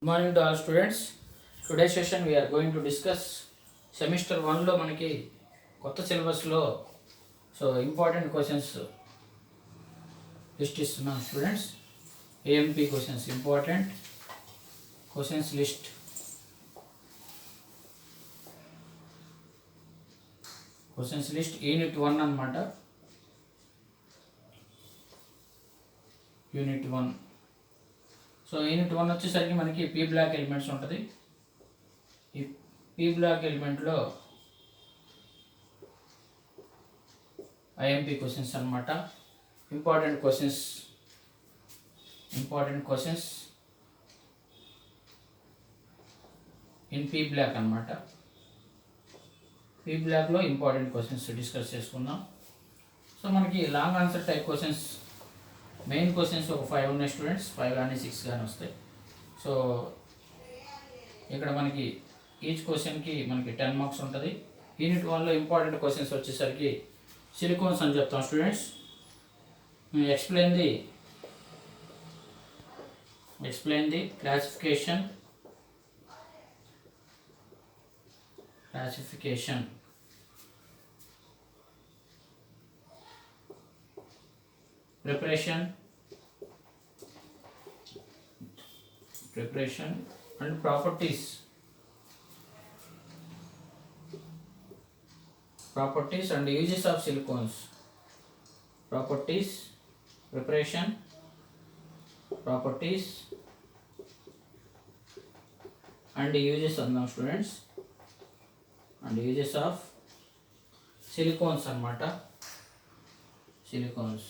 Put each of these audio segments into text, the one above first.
Good morning to all students. Today's session we are going to discuss semester 1 లో మనకి కొత్త syllabus లో important questions list ఇస్తున్నాం students. Amp questions important questions list. Questions list unit 1 అన్నమాట. Unit 1. Unit 1 వచ్చేసరికి మనకి P block elements ఉంటుంది. ఈ పీ బ్లాక్ ఎలిమెంట్లో ఐఎంపీ క్వశ్చన్స్ అన్నమాట. Important questions in P block అన్నమాట. పీ బ్లాక్లో ఇంపార్టెంట్ క్వశ్చన్స్ డిస్కస్ చేసుకుందాం. మనకి long answer type questions, main questions ఒక 5 ఉన్నాయి స్టూడెంట్స్. 5 కానీ 6 కానీ వస్తాయి. ఇక్కడ మనకి ఈచ్ క్వశ్చన్కి మనకి 10 మార్క్స్ ఉంటుంది. యూనిట్ 1లో ఇంపార్టెంట్ క్వశ్చన్స్ వచ్చేసరికి సిలికాన్స్ అని చెప్తాం students. Explain the classification preparation and properties and uses of silicones. Preparation, properties and uses అందాం students. And uses of silicones అన్నమాట. సిలికాన్స్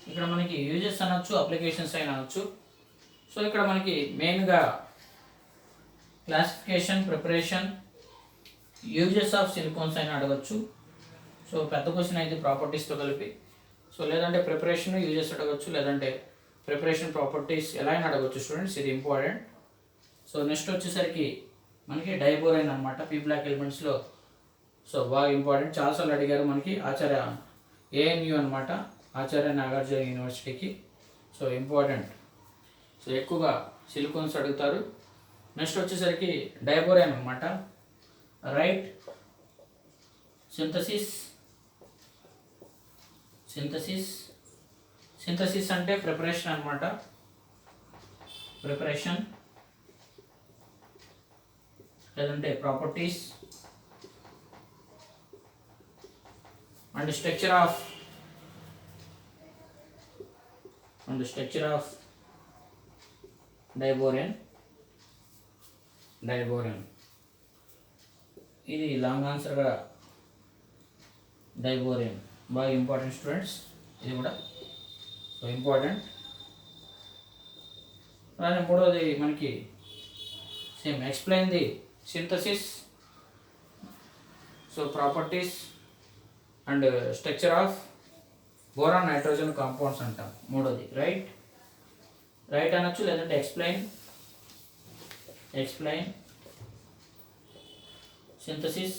ఇక్కడ మనకి యూజెస్ అనొచ్చు, అప్లికేషన్స్ అయినా అనొచ్చు. ఇక్కడ మనకి మెయిన్గా classification, preparation, uses of silicones అయినా అడగచ్చు. పెద్ద క్వశ్చన్ అయితే ప్రాపర్టీస్తో కలిపి. లేదంటే ప్రిపరేషన్ యూజెస్ అడగచ్చు, లేదంటే ప్రిపరేషన్ ప్రాపర్టీస్ ఎలా అయినా అడగచ్చు స్టూడెంట్స్. ఇది ఇంపార్టెంట్. నెక్స్ట్ వచ్చేసరికి మనకి డైబోరైన్ అనమాట. పీ బ్లాక్ ఎలిమెంట్స్లో బాగా ఇంపార్టెంట్. చాలాసార్లు అడిగారు మనకి. ఆచార్య ఏఎన్యూ అనమాట, ఆచార్య నాగార్జున యూనివర్సిటీకి. ఇంపార్టెంట్. ఎక్కువగా సిలికాన్స్ అడుగుతారు. నెక్స్ట్ వచ్చేసరికి డైబోరైన్ అనమాట. రైట్ సింథసిస్ అంటే ప్రిపరేషన్ అనమాట. ప్రిపరేషన్ లేదంటే ప్రాపర్టీస్ అండ్ స్ట్రక్చర్ ఆఫ్ డైబోరైన్. ఇది లాంగ్ ఆన్సర్గా డైబోరైన్ బాగా ఇంపార్టెంట్ స్టూడెంట్స్. ఇది కూడా ఇంపార్టెంట్. అలానే మూడవది మనకి same explain the synthesis, properties and structure of boron nitrogen compounds అంటాం. మూడోది రైట్ అనొచ్చు, లేదంటే ఎక్స్ప్లెయిన్ సింథసిస్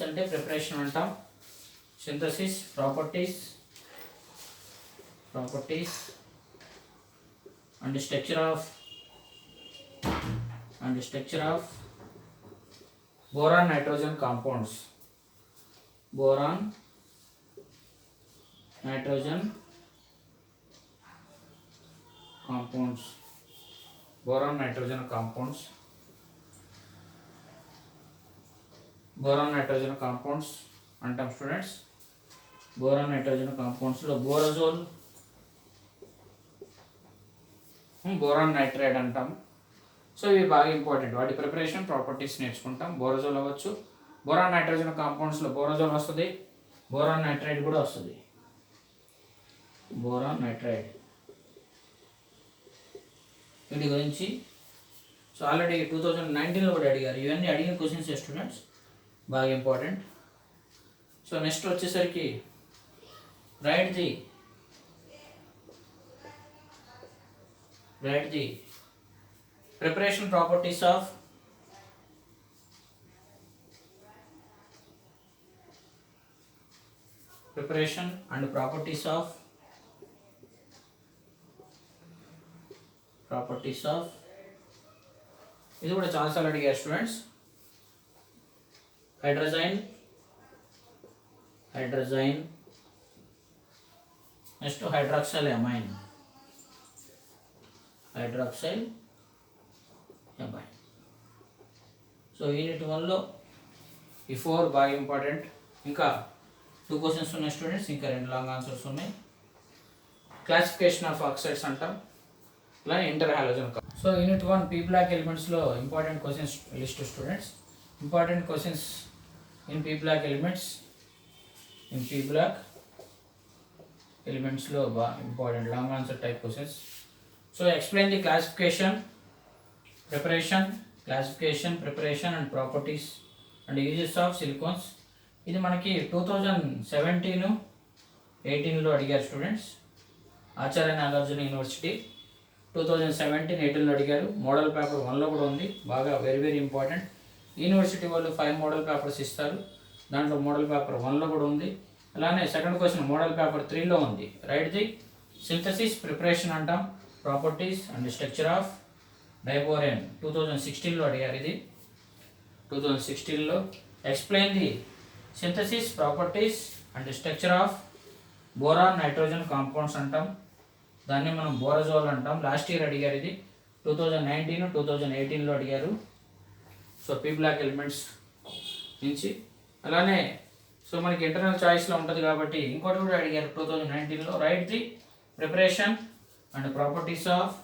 అంటే ప్రిపరేషన్ అంటాం. Synthesis, properties and structure of boron nitrogen compounds. Boron nitrogen compounds అంటాం స్టూడెంట్స్. బోరాన్ నైట్రోజన్ కాంపౌండ్స్లో బోరాన్ నైట్రైడ్ అంటాం. ఇవి బాగా ఇంపార్టెంట్. వాటి ప్రిపరేషన్, ప్రాపర్టీస్ నేర్చుకుంటాం. బోరజోల్ అవ్వచ్చు. బోరాన్ నైట్రోజన్ కాంపౌండ్స్లో బోరజోల్ వస్తుంది, బోరాన్ నైట్రైడ్ కూడా వస్తుంది. బోరాన్ నైట్రైడ్ వీటి గురించి ఆల్రెడీ 2019లో కూడా అడిగారు. ఇవన్నీ అడిగిన క్వశ్చన్స్ స్టూడెంట్స్, బాగా ఇంపార్టెంట్. నెక్స్ట్ వచ్చేసరికి write the preparation properties of preparation and properties of properties of, ఇది కూడా చాలాసార్లు అడిగారు students. Hydrazine, next hydroxyl amine, so unit 1లో ఈ 4 బాగా ఇంపార్టెంట్. ఇంకా 2 క్వశ్చన్స్ ఉన్నాయి స్టూడెంట్స్, ఇంకా 2 లాంగ్ ఆన్సర్స్ ఉన్నాయి. క్లాసిఫికేషన్ ఆఫ్ ఆక్సైడ్స్ అంటాం, ఇలా inter halogen. So unit 1 P block ఎలిమెంట్స్లో important questions list students. Important questions in P block elements, ఎలిమెంట్స్లో బాగా important long answer type questions. So explain the classification, preparation and properties and uses of silicones. ఇది మనకి 2017-18లో అడిగారు students. Acharya Nagarjuna university 2017-18లో అడిగారు. Model paper 1లో కూడా ఉంది, బాగా వెరీ వెరీ ఇంపార్టెంట్. యూనివర్సిటీ వాళ్ళు 5 మోడల్ పేపర్స్ ఇస్తారు, దాంట్లో మోడల్ పేపర్ 1లో కూడా ఉంది. అలానే సెకండ్ క్వశ్చన్ మోడల్ పేపర్ 3లో ఉంది. రైట్ ది సింథసిస్, ప్రిపరేషన్ అంటాం, properties and structure of diborane 2016లో అడిగారు. ఇది 2016లో. Explain the synthesis, properties and structure of boron nitrogen compounds అంటాం, దాన్ని మనం బోరజోల్ అంటాం. లాస్ట్ ఇయర్ అడిగారు, ఇది 2019-2018లో అడిగారు. సో పీ బ్లాక్ ఎలిమెంట్స్ నుంచి. అలానే సో మనకి ఇంటర్నల్ చాయిస్లో ఉంటుంది కాబట్టి ఇంకోటి కూడా అడిగారు 2019లో. Write the preparation and properties of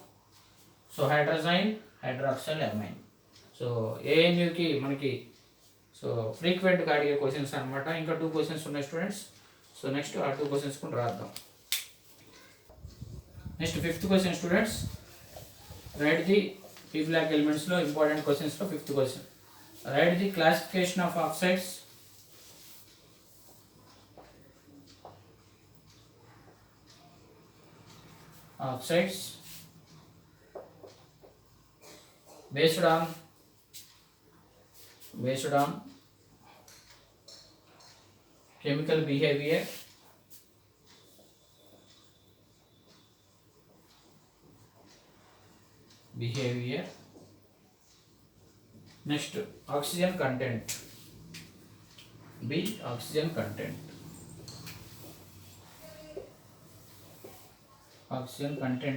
hydroxyl amine. So ఏఎన్యూకి మనకి సో ఫ్రీక్వెంట్గా అడిగే క్వశ్చన్స్ అనమాట. ఇంకా 2 క్వశ్చన్స్ ఉన్నాయి స్టూడెంట్స్. సో నెక్స్ట్ ఆ 2 క్వశ్చన్స్ కూడా రాద్దాం. Next 5th question students. Write the P block ఎలిమెంట్స్లో ఇంపార్టెంట్ క్వశ్చన్స్లో 5th question. Write the classification of oxides, based on chemical behavior, next oxygen content, B oxygen content,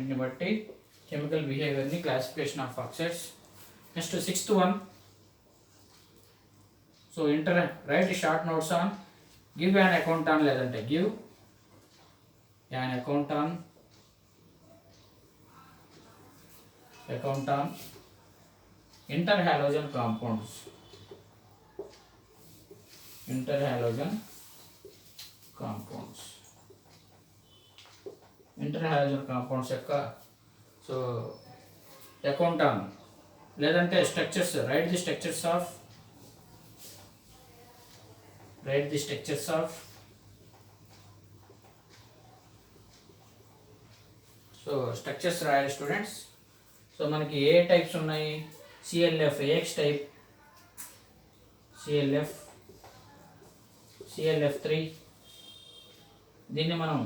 ని బట్టి chemical బిహేవియర్ని classification of oxides. Next 6th one. So write short notes on give an account on, లేదంటే give an account on inter halogen compounds, యొక్క so account on, లేదంటే structures. Write the structures of so structures రాయాలి students. So మనకి ఏ types ఉన్నాయి? CLF AX టైప్, CLF3, దీన్ని మనం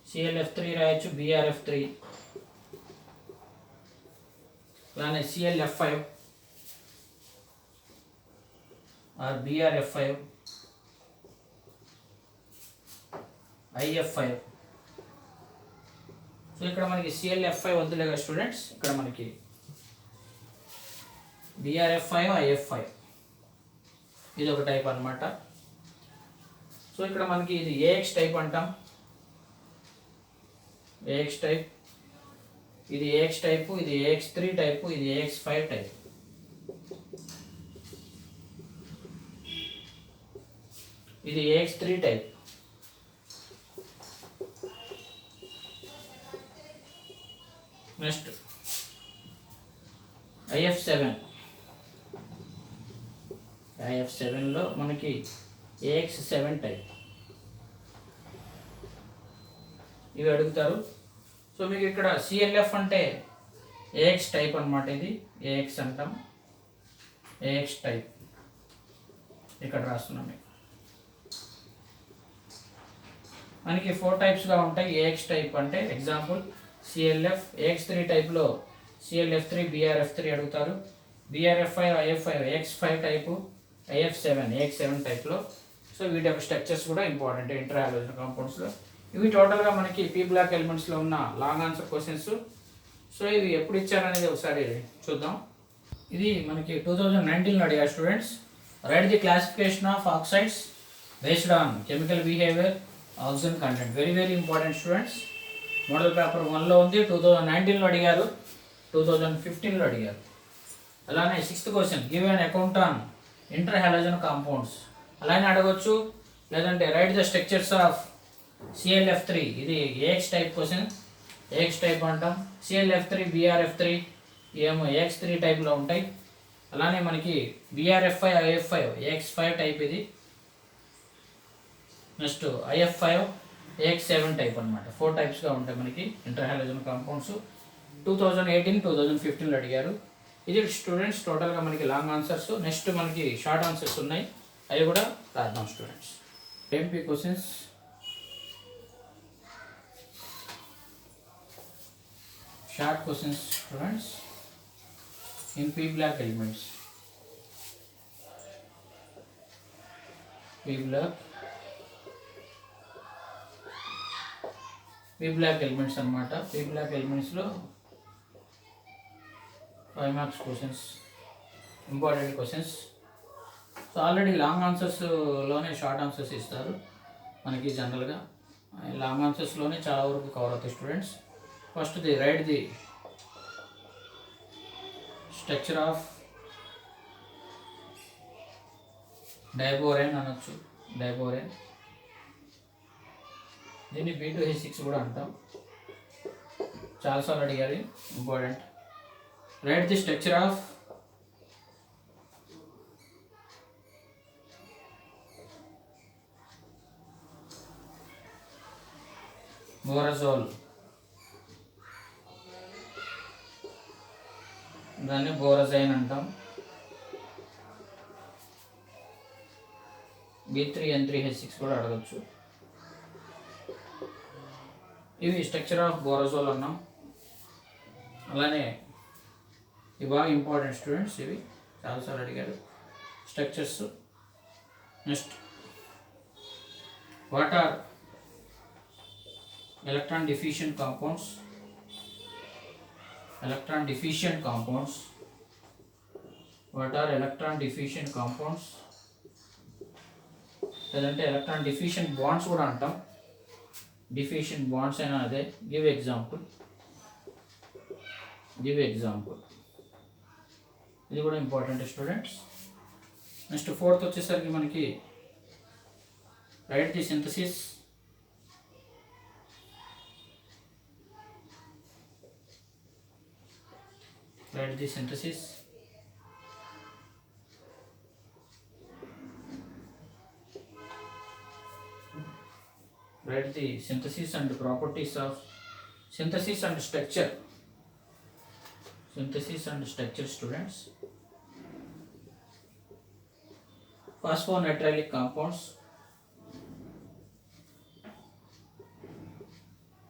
CLF3 రాయొచ్చు, BRF3. అలానే CLF5 are BRF5, IF5. So ఇక్కడ మనకి CLF5 వద్దులే కదా స్టూడెంట్స్, ఇక్కడ మనకి BRF5, IF5 ఇది ఒక టైప్ అన్నమాట. సో ఇక్కడ మనకి ఇది AX టైప్ అంటాం, AX టైప్, ఇది AX టైపు, ఇది AX3 టైపు, ఇది AX5 టైప్. ఇది AX3 టైప్. నెక్స్ట్ IF7లో మనకి AX7 టైప్. ఇవి అడుగుతారు. సో మీకు ఇక్కడ CLF అంటే AX టైప్ అన్నమాట, ఇది AX అంటాం, AX టైప్ ఇక్కడ రాస్తున్నాం. మనకి 4 టైప్స్గా ఉంటాయి. AX టైప్ అంటే ఎగ్జాంపుల్ సిఎల్ఎఫ్ AX3 టైప్లో సిఎల్ఎఫ్3 BRF3 అడుగుతారు. BRF5 IF5 AX5 type IF7 AX7 టైప్లో. సో వీటి యొక్క స్ట్రక్చర్స్ కూడా ఇంపార్టెంట్ ఇంటర్ హాలోజన్ కాంపౌండ్స్లో. ఇవి టోటల్గా మనకి పీ బ్లాక్ ఎలిమెంట్స్లో ఉన్న లాంగ్ ఆన్సర్ క్వశ్చన్స్. సో ఇవి ఎప్పుడు ఇచ్చారనేది ఒకసారి చూద్దాం. ఇది మనకి 2019లో అడిగారు students. Write the classification of oxides based on chemical behaviour oxygen content. Very very important students. Model paper 1లో ఉంది, 2019లో అడిగారు, 2015లో అడిగారు. అలానే 6th question give an account on inter halogen compounds. అలానే అడగొచ్చు. లేదంటే write the structures of CLF three. ఇది AX type question, AX type అంటాం. సిఎల్ఎఫ్3 BRF3 ఏమో AX3 టైప్లో ఉంటాయి. అలానే మనకి BRF5 IF5 AX5 టైప్ ఇది. నెక్స్ట్ IF5 AX7 టైప్ అనమాట. 4 టైప్స్గా ఉంటాయి మనకి ఇంటర్ హాలోజన్ కాంపౌండ్స్. 2018 2015లో అడిగారు. ఇది స్టూడెంట్స్ టోటల్గా మనకి లాంగ్ ఆన్సర్స్. నెక్స్ట్ మనకి షార్ట్ ఆన్సర్స్ ఉన్నాయి, అవి కూడా రాద్దాం students. Imp questions. Short questions students in P block elements. P block elements అనమాట. పీ బ్లాక్ ఎలిమెంట్స్లో 5 marks questions, important questions. So already long ఆన్సర్స్లోనే షార్ట్ ఆన్సర్స్ ఇస్తారు మనకి జనరల్గా. లాంగ్ ఆన్సర్స్లోనే చాలా వరకు కవర్ అవుతాయి students. First the write the structure of diborane అనొచ్చు. డైబోరేన్, దీన్ని B2H6 కూడా అంటాం. చాలాసార్లు అడిగారు, important. Write the structure of borazole. దాన్ని బోరజైన్ అంటాం. B3N3H6 కూడా అడగచ్చు. ఇవి స్ట్రక్చర్ ఆఫ్ బోరజోల్ అన్నాం. అలానే ఇవి బాగా ఇంపార్టెంట్ స్టూడెంట్స్, ఇవి చాలాసార్లు అడిగారు structures. Next what are electron deficient compounds. Electron deficient compounds. What are electron deficient compounds? లేదంటే electron deficient bonds కూడా అంటాం. Deficient bonds అయినా అదే. Give example. Give example. ఇది కూడా ఇంపార్టెంట్ స్టూడెంట్స్. నెక్స్ట్ 4th వచ్చేసరికి మనకి right the synthesis. Write the synthesis. Write the synthesis and properties of synthesis and structure. Synthesis and structure students. Phosphonitrile compounds.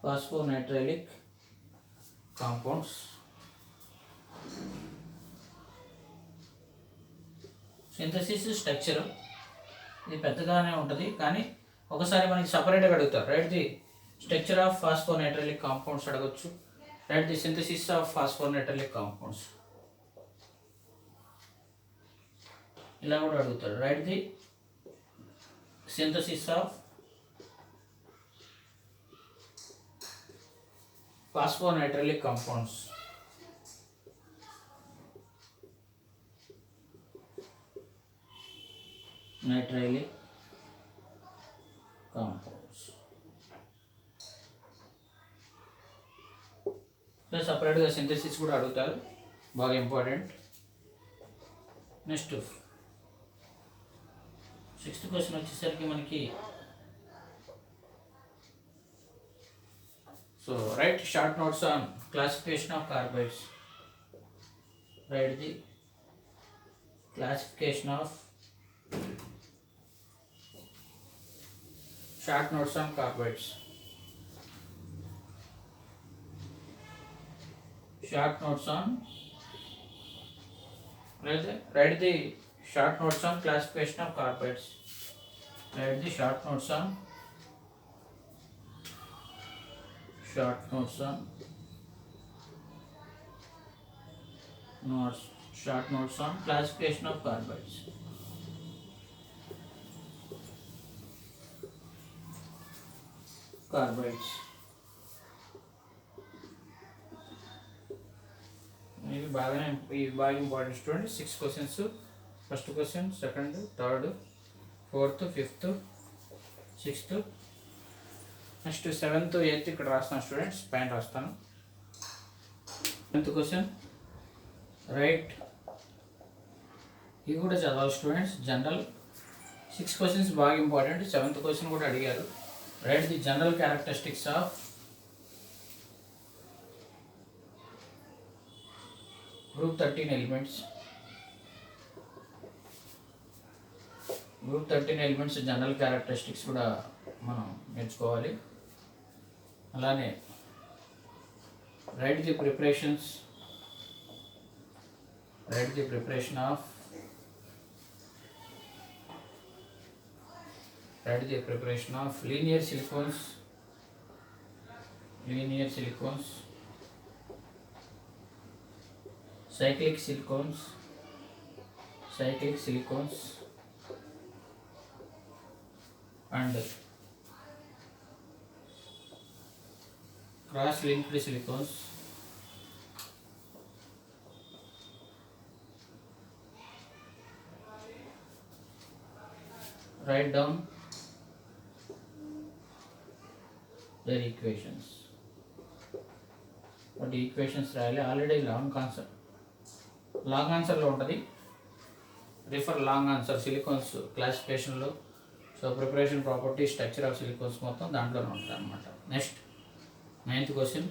Phosphonitrile compounds. Synthesis structure ఇది పెద్దగానే ఉంటుంది, కానీ ఒకసారి మనకి సపరేట్గా అడుగుతారు. Write the structure of phosphonitrilic compounds అడగచ్చు. Write the synthesis of phosphonitrilic compounds ఇలా కూడా అడుగుతారు. Write the synthesis of phosphonitrilic compounds. Nitrilic compounds plus సపరేట్గా సింథసిస్ కూడా అడుగుతారు, బాగా ఇంపార్టెంట్. నెక్స్ట్ 6th క్వశ్చన్ వచ్చేసరికి మనకి so write short notes on classification of carbides. Write the classification of short notes on carbohydrates. short notes on write the short notes on classification of carpets. Write the short notes on short notes on classification of carpets. ఇవి బాగా important student. 6 questions. First question, second, third, fourth, fifth, sixth, next 7th, 8th ఇక్కడ రాస్తాను students, పైన రాస్తాను. 10th question right, ఇవి కూడా చదవాలి students. General 6 questions బాగా ఇంపార్టెంట్. 7th క్వశ్చన్ కూడా అడిగారు. Right the general characteristics of group 13 elements. Group 13 elements general characteristics కూడా మనం నేర్చుకోవాలి. అలానే right the preparation of linear silicones, cyclic silicones and cross-linked silicones. Write down their equations. But equations రాయాలి. Already long ఆన్సర్లో ఉంటుంది. Refer long answer silicones క్లాసిఫికేషన్లో. So preparation, property, structure of silicones మొత్తం దాంట్లోనే ఉంటుంది అనమాట. Next 9th question.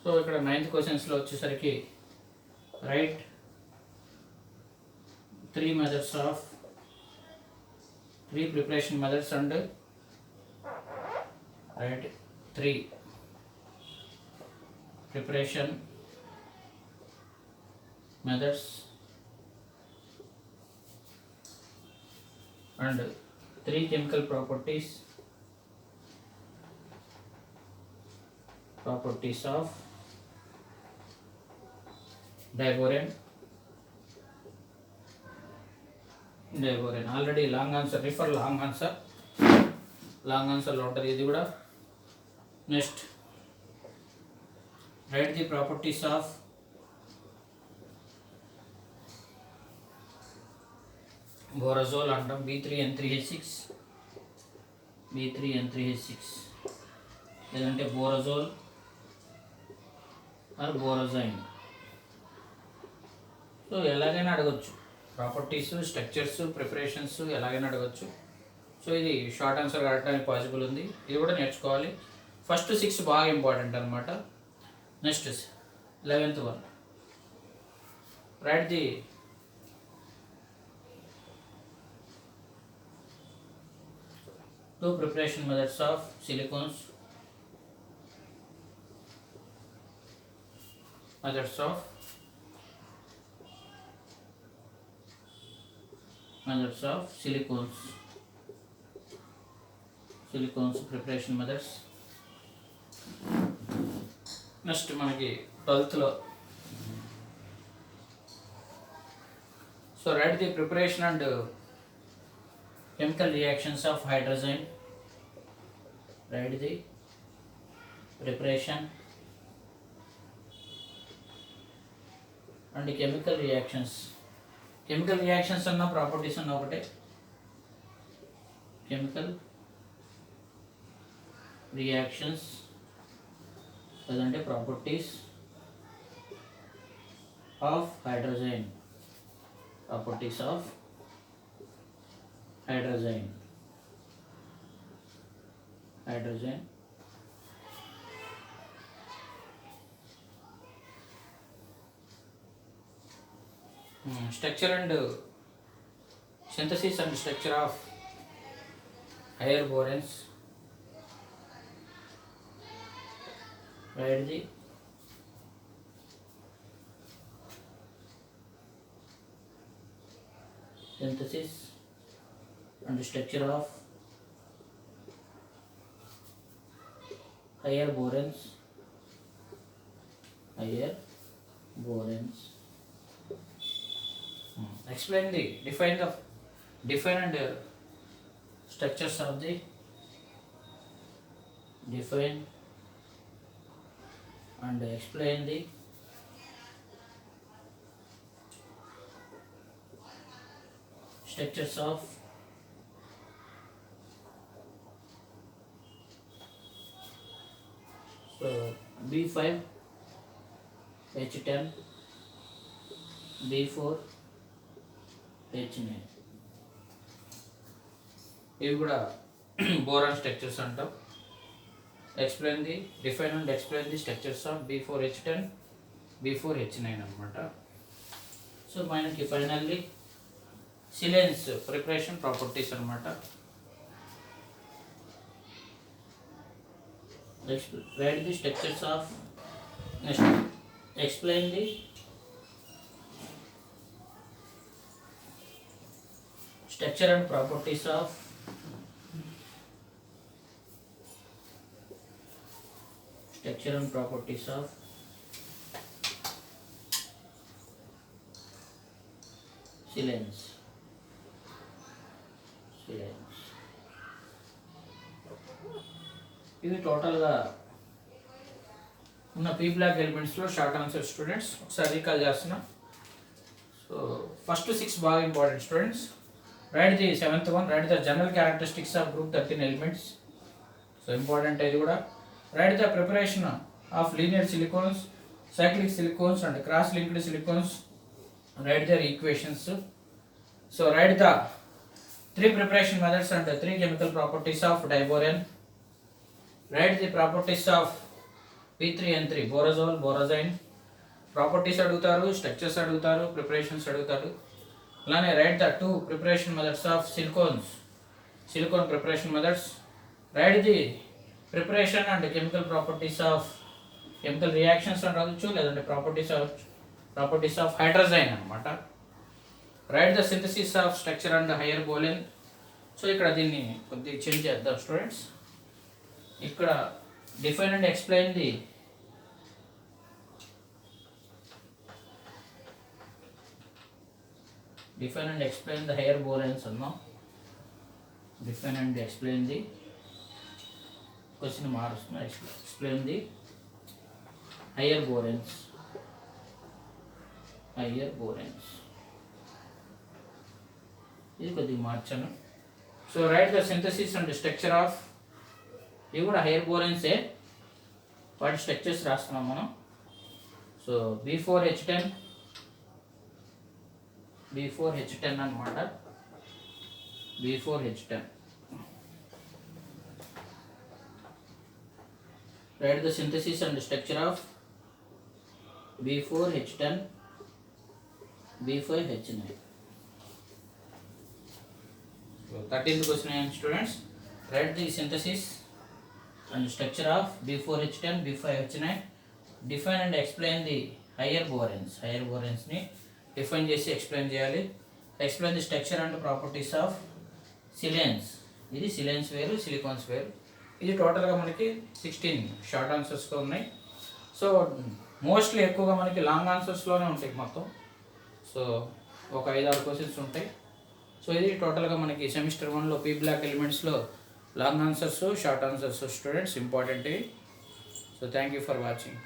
సో ఇక్కడ 9th క్వశ్చన్స్లో వచ్చేసరికి write 3 preparation methods and write 3 preparation methods and 3 chemical properties of diborane. Already long answer, refer long ఆన్సర్లో ఉంటుంది ఇది కూడా. Next write the properties of borazole అంటాం. B3N3H6 లేదంటే బోరజోల్ ఆర్ బోరజైన్. సో ఎలాగైనా అడగచ్చు. ప్రాపర్టీస్, స్ట్రక్చర్స్, ప్రిపరేషన్స్ ఎలాగైనా అడగచ్చు. సో ఇది షార్ట్ ఆన్సర్ అడగడానికి పాసిబుల్ ఉంది. ఇది కూడా నేర్చుకోవాలి. ఫస్ట్ 6 బాగా ఇంపార్టెంట్ అనమాట. Next 11th one right the two preparation methods of silicones, silicones preparation methods. Next మనకి 12th. So right the preparation and chemical reactions of hydrogen. Write the preparation and chemical reactions. Chemical reactions అన్న properties అన్న ఒకటే. chemical reactions లేదంటే properties of hydrogen. Structure and synthesis and structure of higher boranes. Write the synthesis and structure of higher boranes. Explain the define and structures of the define and explain the structures of so B5 H10 B4 H9 ఇవి కూడా boron structures అంటాం. Explain the define and explain the structures of B4H10 B4H9 అనమాట. So మనకి finally సిలెన్స్ preparation properties అనమాట. Write the structures of next explain the structure and properties of silence. ఇది టోటల్గా ఉన్న P block ఎలిమెంట్స్లో షార్ట్ ఆన్సర్ స్టూడెంట్స్. ఒకసారి recall చేస్తున్నా. So first 6 బాగా important students. Write the 7th one, write the general characteristics of group 13 elements. So important ఇది కూడా. Write the preparation of linear silicones, cyclic silicones and cross linked silicones. Write their equations. So write the 3 preparation methods and 3 chemical properties of diborane. Write the properties of P3N3 borazole, borazine. Properties అడుగుతారు, structures అడుగుతారు, preparations అడుగుతారు. అలానే write the 2 preparation methods of silicon preparation methods. Write the preparation and chemical properties of chemical reactions అని రావచ్చు, లేదంటే properties of hydrazine అనమాట. Write the synthesis of structure and higher borane. So ఇక్కడ దీన్ని కొద్దిగా చేంజ్ చేద్దాం స్టూడెంట్స్. ఇక్కడ define and explain the higher boranes అన్నాం. Define and explain the question మారుస్తున్నా. Explain the higher boranes. ఇది కొద్దిగా మార్చాను. So right the synthesis and structure of, ఇవి కూడా హైయర్ బోరెన్సే, వాటి స్ట్రక్చర్స్ రాస్తున్నాం మనం. సో B4H10 అనమాట. B4H10. Write the synthesis and structure of B4H10 B5H9. So 13th question students. Write the synthesis and structure of B4H10 B5H9. Define and explain the higher boranes ని define చేసి explain చేయాలి. Explain the structure and properties of silanes. ఇది silanes వేరు, silicones వేరు. ఇది టోటల్గా మనకి 16 short ఆన్సర్స్గా ఉన్నాయి. సో మోస్ట్లీ ఎక్కువగా మనకి లాంగ్ ఆన్సర్స్లోనే ఉంటాయి మొత్తం. సో ఒక 5-6 క్వశ్చన్స్ ఉంటాయి. సో ఇది టోటల్గా మనకి సెమిస్టర్ 1లో పీ బ్లాక్ ఎలిమెంట్స్లో long answers, short answers students important. So thank you for watching.